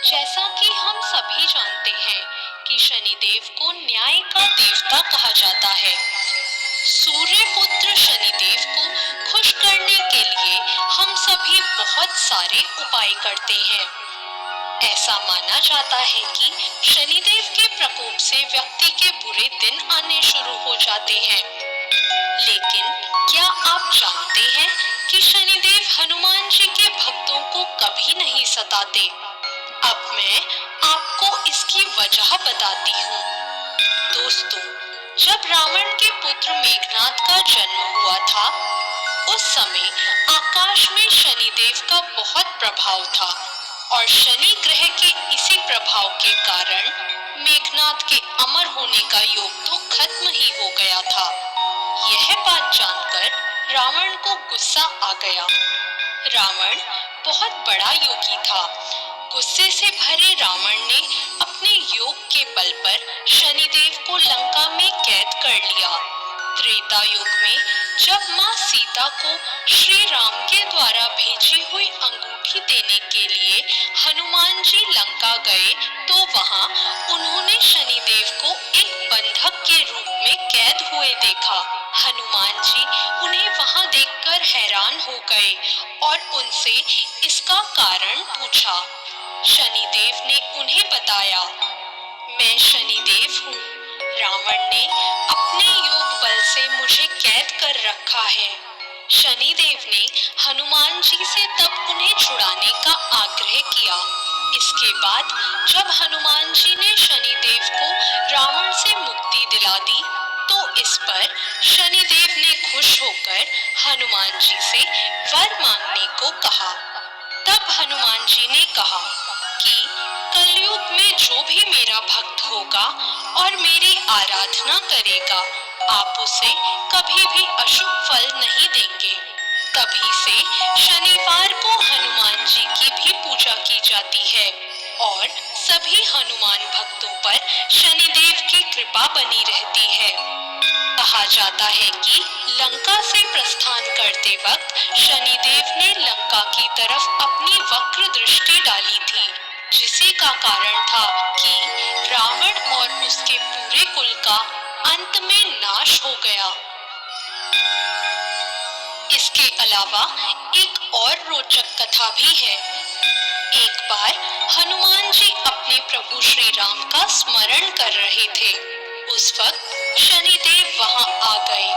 जैसा कि हम सभी जानते हैं कि शनिदेव को न्याय का देवता कहा जाता है। सूर्य पुत्र शनिदेव को खुश करने के लिए हम सभी बहुत सारे उपाय करते हैं। ऐसा माना जाता है कि शनिदेव के प्रकोप से व्यक्ति के बुरे दिन आने शुरू हो जाते हैं। लेकिन क्या आप जानते हैं कि शनिदेव हनुमान जी के भक्तों को कभी नहीं सताते? अब मैं आपको इसकी वजह बताती हूँ। दोस्तों, जब रावण के पुत्र मेघनाद का जन्म हुआ था, उस समय आकाश में शनिदेव का बहुत प्रभाव था और शनि ग्रह के इसी प्रभाव के कारण मेघनाद के अमर होने का योग तो खत्म ही हो गया था। यह बात जानकर रावण को गुस्सा आ गया। रावण बहुत बड़ा योगी था। गुस्से से भरे रावण ने अपने योग के बल पर शनिदेव को लंका में कैद कर लिया। त्रेता युग में जब मां सीता को श्री राम के द्वारा भेजी हुई अंगूठी देने के लिए हनुमान जी लंका गए, तो वहां उन्होंने शनिदेव को एक बंधक के रूप में कैद हुए देखा। हनुमान जी उन्हें वहां देखकर हैरान हो गए और उनसे इसका कारण पूछा। शनिदेव ने उन्हें बताया, मैं शनिदेव हूँ। रावण ने अपने योग बल से मुझे कैद कर रखा है। शनिदेव ने हनुमान जी से तब उन्हें छुड़ाने का आग्रह किया। इसके बाद जब हनुमान जी ने शनिदेव को रावण से मुक्ति दिला दी, तो इस पर शनिदेव ने खुश होकर हनुमान जी से वर मांगने को कहा। तब हनुमान जी ने कहा कि कलयुग में जो भी मेरा भक्त होगा और मेरी आराधना करेगा, आप उसे कभी भी अशुभ फल नहीं देंगे। तभी से शनिवार को हनुमान जी की भी पूजा की जाती है और सभी हनुमान भक्तों पर शनिदेव की कृपा बनी रहती है। कहा जाता है कि लंका से प्रस्थान करते वक्त शनिदेव ने लंका की तरफ अपनी वक्र दृष्टि डाली थी, जिसी का कारण था कि रावण और उसके पूरे कुल का अंत में नाश हो गया। इसके अलावा एक और रोचक कथा भी है। एक बार हनुमान जी अपने प्रभु श्री राम का स्मरण कर रहे थे। उस वक्त शनिदेव वहां आ गए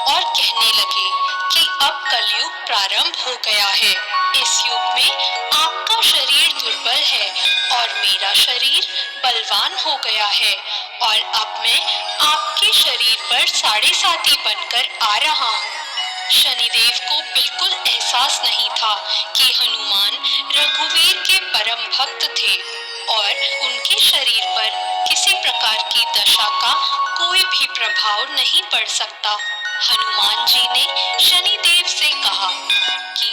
और कहने लगे कि अब कलयुग प्रारंभ हो गया है। इस युग में आपका शरीर दुर्बल है और मेरा शरीर बलवान हो गया है और अब मैं आपके शरीर पर साढ़े साथी बनकर आ रहा हूँ। शनिदेव को बिल्कुल एहसास नहीं था कि हनुमान रघुवीर के परम भक्त थे और उनके शरीर पर किसी प्रकार की दशा का कोई भी प्रभाव नहीं पड़ सकता। हनुमान जी ने शनिदेव से कहा कि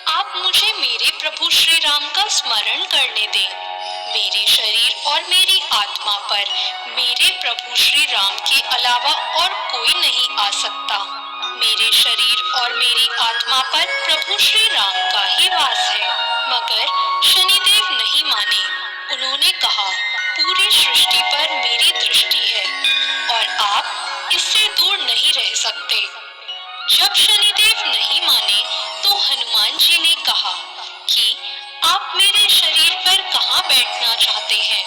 आप मुझे मेरे प्रभु श्री राम का स्मरण करने दें। मेरे शरीर और मेरी आत्मा पर मेरे प्रभु श्री राम के अलावा और कोई नहीं आ सकता। मेरे शरीर और मेरी आत्मा पर प्रभु श्री राम का ही वास है। मगर शनिदेव नहीं माने। उन्होंने कहा, पूरी सृष्टि पर मेरी दृष्टि है और आप इससे दूर नहीं रह सकते। जब शनिदेव नहीं माने तो हनुमान जी ने कहा कि आप मेरे शरीर पर कहाँ बैठना चाहते हैं?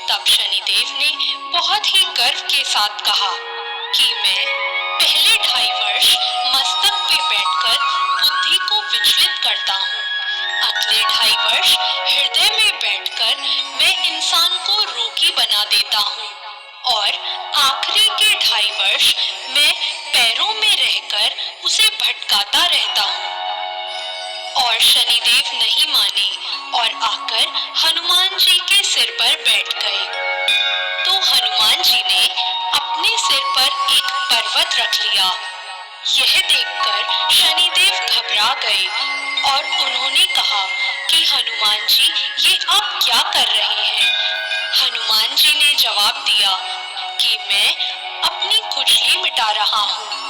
तब शनिदेव ने बहुत ही गर्व के साथ कहा कि मैं पहले 2.5 वर्ष मस्तक पे बैठकर बुद्धि को विचलित करता हूँ। अगले 2.5 वर्ष हृदय में बैठकर मैं इंसान को रोगी बना देता हूँ और आखिरी के 2.5 वर्ष मैं पैरों में रहकर उसे भटकाता रहता हूँ। और शनिदेव नहीं माने और आकर हनुमान जी के सिर पर बैठ गए। तो हनुमान जी ने अपने सिर पर एक पर्वत रख लिया। यह देखकर शनिदेव घबरा गए और उन्होंने कहा कि हनुमान जी, ये आप क्या कर रहे हैं? हनुमान जी ने जवाब दिया कि मैं अपनी खुजली मिटा रहा हूँ।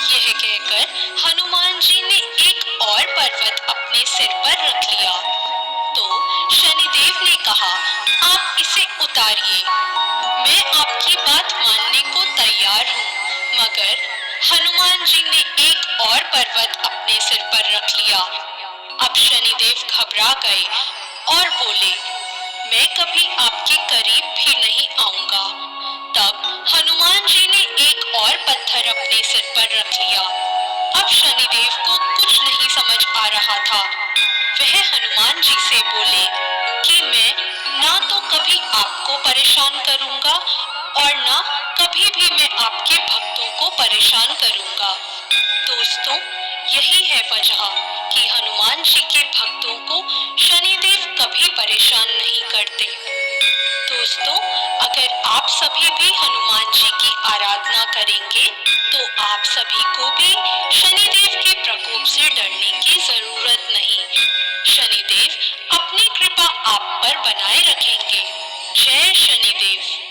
यह कहकर हनुमान जी ने एक और पर्वत अपने सिर पर रख लिया। तो शनिदेव ने कहा, आप इसे उतारिए। मैं आपकी बात मानने को तैयार हूँ, मगर हनुमान जी ने एक और पर्वत अपने सिर पर रख लिया। अब शनिदेव घबरा गए और बोले, मैं कभी आपके करीब भी नहीं आऊंगा। तब हनुमान जी ने एक और पत्थर अपने सिर पर रख लिया। अब शनिदेव को कुछ नहीं समझ आ रहा था। वह हनुमान जी से बोले कि मैं ना तो कभी आपको परेशान करूंगा और ना कभी भी मैं आपके भक्तों को परेशान करूंगा। दोस्तों, यही है वजह कि हनुमान जी के भक्तों को शनिदेव कभी परेशान नहीं करते। दोस्तों, अगर आप सभी भी हनुमान जी की आराधना करेंगे तो आप सभी को भी शनिदेव के प्रकोप से डरने की जरूरत नहीं। शनिदेव अपनी कृपा आप पर बनाए रखेंगे। जय शनिदेव।